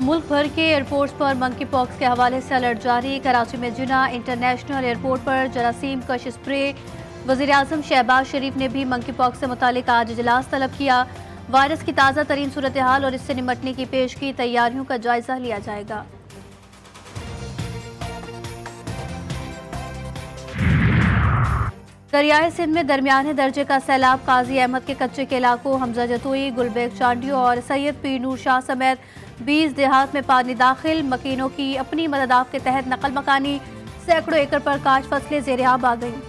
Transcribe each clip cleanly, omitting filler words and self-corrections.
मुल्क भर के एयरपोर्ट्स पर मंकी पॉक्स के हवाले से अलर्ट जारी। कराची में जिना इंटरनेशनल एयरपोर्ट पर जरासीम कश स्प्रे। वज़ीर-ए-आज़म शहबाज शरीफ ने भी मंकी पॉक्स से मुतालिक आज इजलास तलब किया। वायरस की ताज़ा तरीन सूरत हाल और इससे निमटने की पेश की तैयारियों का जायजा लिया जाएगा। दरियाए सिंध में दरमियाने दर्जे का सैलाब। काजी अहमद के कच्चे के इलाकों हमजा जतोई, गुलबेग चांडियो और सैयद पीर नूर शाह समेत 20 देहात में पानी दाखिल। मकीनों की अपनी मदद आप के तहत नकल मकानी। सैकड़ों एकड़ पर काश फसलें ज़ेर-ए-आब आ गईं।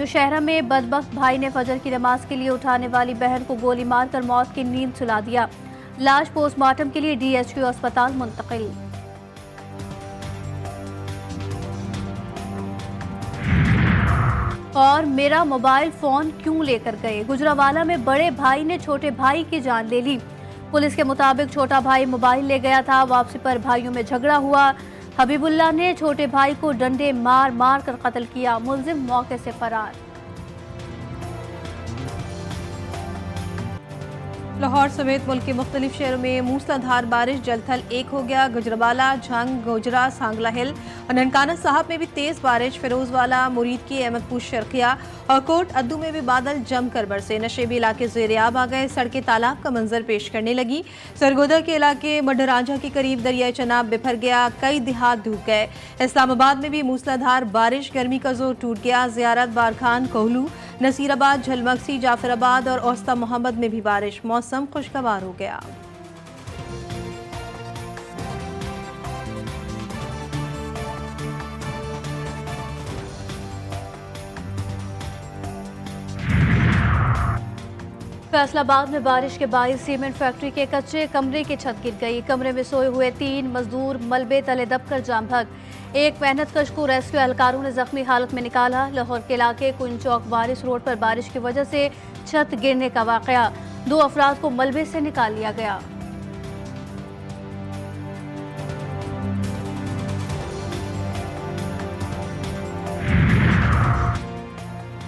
शहरा में बदबख्त भाई ने फजर की नमाज के लिए उठाने वाली बहन को गोली मारकर मौत की नींद सुला दिया। लाश पोस्टमार्टम के लिए DHQ अस्पताल मुंतकिल। और मेरा मोबाइल फोन क्यों लेकर गए? गुजरावाला में बड़े भाई ने छोटे भाई की जान ले ली। पुलिस के मुताबिक छोटा भाई मोबाइल ले गया था। वापसी पर भाइयों में झगड़ा हुआ। हबीबुल्लाह ने छोटे भाई को डंडे मार मार कर कत्ल किया। मुलजिम मौके से फरार। लाहौर समेत मुल्क के मुख्तलिफ शहरों में मूसलाधार बारिश। जलथल एक हो गया। गुजरावाला, झंग, गोजरा, सांगला हिल और ननकाना साहब में भी तेज बारिश। फिरोजवाला, मुरीद की, अहमदपुर शर्किया और कोट अद्दू में भी बादल जमकर बरसे। नशेबी इलाके ज़ेर-ए-आब आ गए। सड़कें तालाब का मंजर पेश करने लगी। सरगोदा के इलाके मडरांझा के करीब दरियाए चनाब बिफर गया। कई देहात डूब गए। इस्लामाबाद में भी मूसलाधार बारिश। गर्मी का जोर टूट गया। ज़ियारत, बारखान, कोहलू, नसीराबाद, झलमक्सी, जाफराबाद और औस्ता मोहम्मद में भी बारिश। मौसम खुशगवार हो गया। फैसलाबाद में बारिश के बाइस सीमेंट फैक्ट्री के कच्चे कमरे की छत गिर गई। कमरे में सोए हुए 3 मजदूर मलबे तले दबकर जाम भग। एक मेहनतकश को रेस्क्यू एहलकारों ने जख्मी हालत में निकाला। लाहौर के इलाके कुंज चौक वारिस रोड पर बारिश की वजह से छत गिरने का वाकया। 2 अफराद को मलबे से निकाल लिया गया।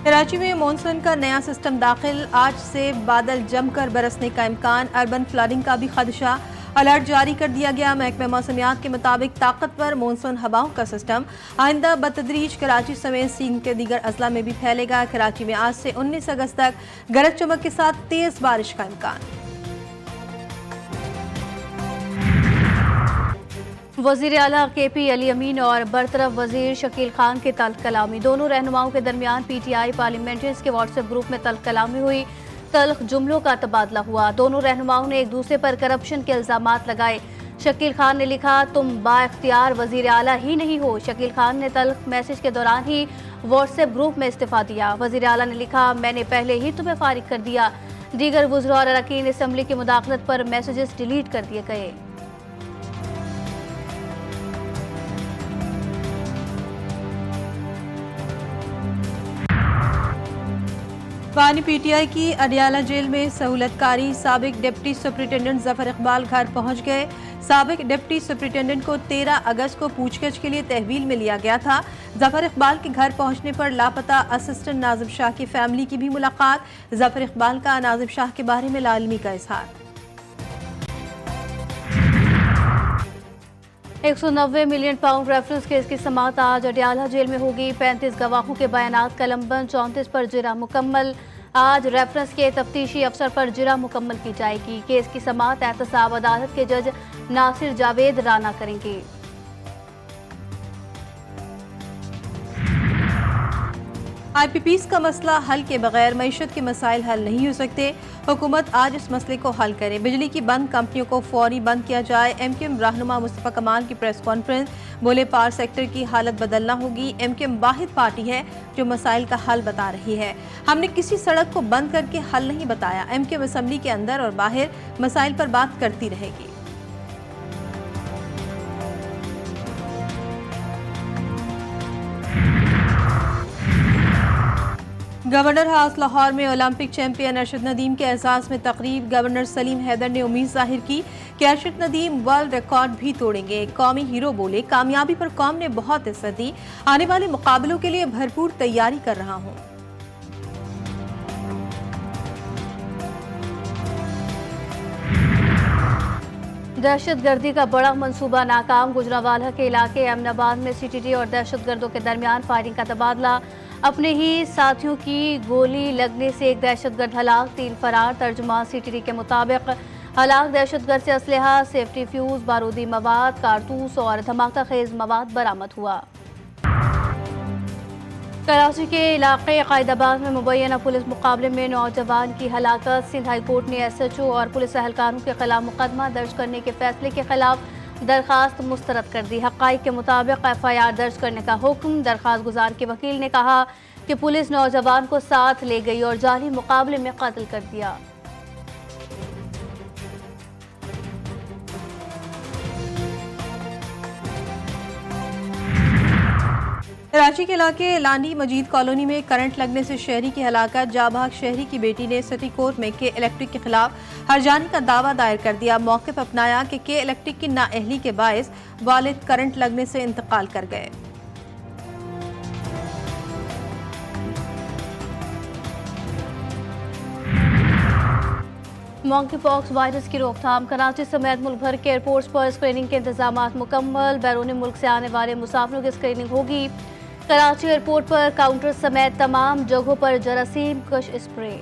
कराची में मॉनसून का नया सिस्टम दाखिल। आज से बादल जमकर बरसने का इम्कान। अर्बन फ्लडिंग का भी खदशा। अलर्ट जारी कर दिया गया। महकमे मौसमियात के मुताबिक ताकतवर मॉनसून हवाओं का सिस्टम आइंदा बतदरीज कराची समेत सिंध के दीगर अजला में भी फैलेगा। कराची में आज से 19 अगस्त तक गरज चमक के साथ तेज बारिश का इम्कान। वज़ीर आला KP अली अमीन और बरतरफ वज़ीर शकील खान की तल्ख कलामी। दोनों रहनुमाओं के दरमियान PTI पार्लियामेंट्रीज के व्हाट्सएप ग्रुप में तल्ख कलामी हुई। तल्ख जुमलों का तबादला हुआ। दोनों रहनुमाओं ने एक दूसरे पर करप्शन के इल्जामात लगाए। शकील खान ने लिखा, तुम बाइख्तियार वज़ीर आला ही नहीं हो। शकील खान ने तल्ख मैसेज के दौरान ही व्हाट्सएप ग्रुप में इस्तीफा दिया। वज़ीर आला ने लिखा, मैंने पहले ही तुम्हें फारिग कर दिया। दीगर वज़रा और अरकान असम्बली की मुदाखलत पर मैसेजेस डिलीट कर दिए गए। बानी PTI की अडियाला जेल में सहूलतकारी। साबिक डिप्टी सुपरिटेंडेंट जफर इकबाल घर पहुंच गए। साबिक डिप्टी सुपरिटेंडेंट को 13 अगस्त को पूछगछ के लिए तहवील में लिया गया था। जफर इकबाल के घर पहुंचने पर लापता असिस्टेंट नाजिम शाह की फैमिली की भी मुलाकात। जफर इकबाल का नाजिम शाह के बारे में लालमी का इजहार। 190 मिलियन पाउंड रेफरेंस केस की समाअत आज अडियाला जेल में होगी। 35 गवाहों के बयानात कलमबंद। 34 पर जिरा मुकम्मल। आज रेफरेंस के तफ्तीशी अफसर पर जिरा मुकम्मल की जाएगी। केस की समाअत एहतसाब अदालत के जज नासिर जावेद राना करेंगे। IPPs का मसला हल के बगैर मईशत के मसाइल हल नहीं हो सकते। हुकूमत आज इस मसले को हल करे। बिजली की बंद कंपनियों को फौरी बंद किया जाए। MKM रहनुमा मुस्तफा कमाल की प्रेस कॉन्फ्रेंस। बोले, पावर सेक्टर की हालत बदलना होगी। MKM वाहिद पार्टी है जो मसाइल का हल बता रही है। हमने किसी सड़क को बंद करके हल नहीं बताया। MKM असम्बली के अंदर और बाहर मसाइल पर बात करती रहेगी। गवर्नर हाउस लाहौर में ओलंपिक चैंपियन अरशद नदीम के एजाज में तकरीब। गवर्नर सलीम हैदर ने उम्मीद जाहिर की कि अरशद नदीम वर्ल्ड रिकॉर्ड भी तोड़ेंगे। कौमी हीरो बोले, कामयाबी पर कौम ने बहुत इज्जत दी। आने वाले मुकाबलों के लिए भरपूर तैयारी कर रहा हूँ। दहशतगर्दी का बड़ा मंसूबा नाकाम। गुजरांवाला के इलाके अमनाबाद में सीटीटी और दहशतगर्दों के दरमियान फायरिंग का तबादला। अपने ही साथियों की गोली लगने से एक दहशतगर्द हलाक, 3 फरार। तर्जुमान सीटीटी के मुताबिक हलाक दहशतगर्द से असलहा, सेफ्टी फ्यूज, बारूदी मवाद, कारतूस और धमाका खेज मवाद बरामद हुआ। कराची के इलाके कायदाबाद में मुबैना पुलिस मुकाबले में नौजवान की हलाकत। सिंध हाई कोर्ट ने SHO और पुलिस एहलकारों के खिलाफ मुकदमा दर्ज करने के फैसले के खिलाफ दरखास्त मुस्तरद कर दी। हक़ाइक़ के मुताबिक FIR दर्ज करने का हुक्म। दरखास्त गुजार के वकील ने कहा कि पुलिस नौजवान को साथ ले गई और जाली मुकाबले में कत्ल कर दिया। कराची के इलाके लांडी मजीद कॉलोनी में करंट लगने से शहरी की हलाकत। जाबाग शहरी की बेटी ने सिटी कोर्ट में के इलेक्ट्रिक के खिलाफ हर्जानी का दावा दायर कर दिया। मौक़िफ़ अपनाया कि के इलेक्ट्रिक की नाअहली के बायस वालिद करंट लगने से इंतकाल कर गए। मॉन्की पॉक्स वायरस की रोकथाम। कराची समेत मुल्क भर के एयरपोर्ट्स पर स्क्रीनिंग के इंतजामात मुकम्मल। बैरून मुल्क से आने वाले मुसाफिरों की स्क्रीनिंग होगी। कराची एयरपोर्ट पर काउंटर समेत तमाम जगहों पर जरासीम कश स्प्रे।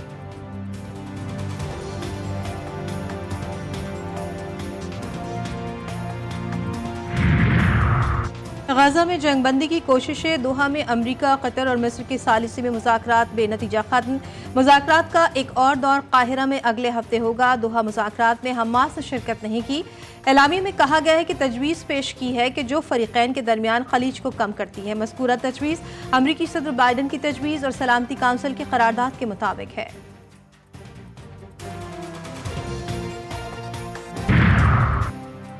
गाजा में जंगबंदी की कोशिशें। दोहा में अमरीका, कतर और मिस्र की सालिसी में मुज़ाकरात बेनतीजा खत्म। मुज़ाकरात का एक और दौर काहिरा में अगले हफ्ते होगा। दोहा मुज़ाकरात में हमास ने शिरकत नहीं की। एलामी में कहा गया है कि तजवीज़ पेश की है कि जो फरीक़ैन के दरमियान खलीज को कम करती है। मज़कूरा तजवीज़ अमरीकी सदर बाइडन की तजवीज़ और सलामती काउंसिल की करारदाद के मुताबिक है।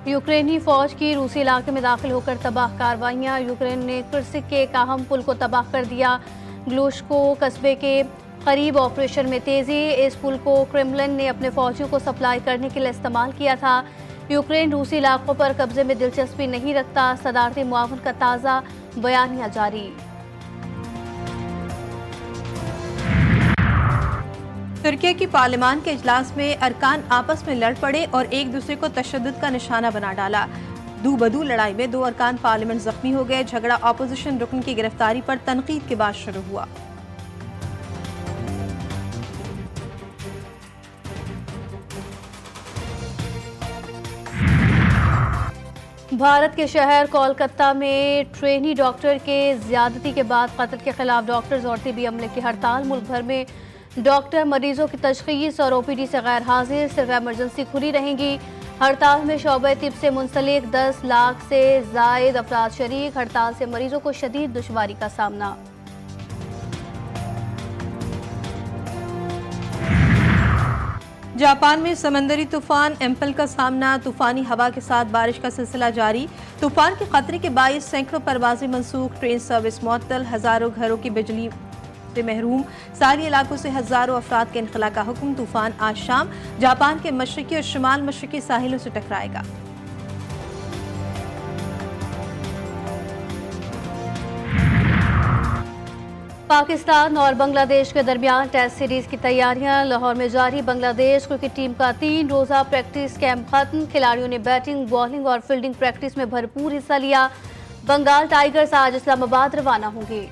यूक्रेनी फौज की रूसी इलाके में दाखिल होकर तबाह कार्रवाइयाँ। यूक्रेन ने कुर्सिक के एक अहम पुल को तबाह कर दिया। ग्लूश्को कस्बे के करीब ऑपरेशन में तेजी। इस पुल को क्रेमलिन ने अपने फौजियों को सप्लाई करने के लिए इस्तेमाल किया था। यूक्रेन रूसी इलाकों पर कब्जे में दिलचस्पी नहीं रखता। सदारती मुआवन का ताज़ा बयानिया जारी। तुर्की की पार्लियामान के इजलास में अरकान आपस में लड़ पड़े और एक दूसरे को तशद्दुद का निशाना बना डाला। दू बदू लड़ाई में 2 अरकान पार्लियामेंट जख्मी हो गए। झगड़ा अपोजिशन रुकन की गिरफ्तारी पर तनकीद के बाद शुरू हुआ। भारत के शहर कोलकाता में ट्रेनी डॉक्टर के ज्यादती के बाद कत्ल के खिलाफ डॉक्टर्स और तिबी अमले की हड़ताल। मुल्क भर में डॉक्टर मरीजों की तशखीस और OPD से गैर हाजिर। सिर्फ एमरजेंसी खुली रहेंगी। हड़ताल में शोबे तिब से मुंसलिक 10 लाख से जायद अफराद शरीक। हड़ताल से मरीजों को शदीद दुश्वारी का सामना। जापान में समंदरी तूफान एम्पल का सामना। तूफानी हवा के साथ बारिश का सिलसिला जारी। तूफान के खतरे के बायस सैकड़ों परवाजें मनसूख। ट्रेन सर्विस मुअत्तल। हजारों घरों की बिजली से महरूम। सारी इलाकों से हजारों अफराद के इनखला का हुक्म। तूफान आज शाम जापान के मशरकी और शुमाल मशरकी साहिलों से टकराएगा। पाकिस्तान और बांग्लादेश के दरमियान टेस्ट सीरीज की तैयारियां। लाहौर में जारी। बांग्लादेश क्रिकेट टीम का 3 रोजा प्रैक्टिस कैंप खत्म। खिलाड़ियों ने बैटिंग, बॉलिंग और फील्डिंग प्रैक्टिस में भरपूर हिस्सा लिया। बंगाल टाइगर्स आज इस्लामाबाद रवाना होंगे।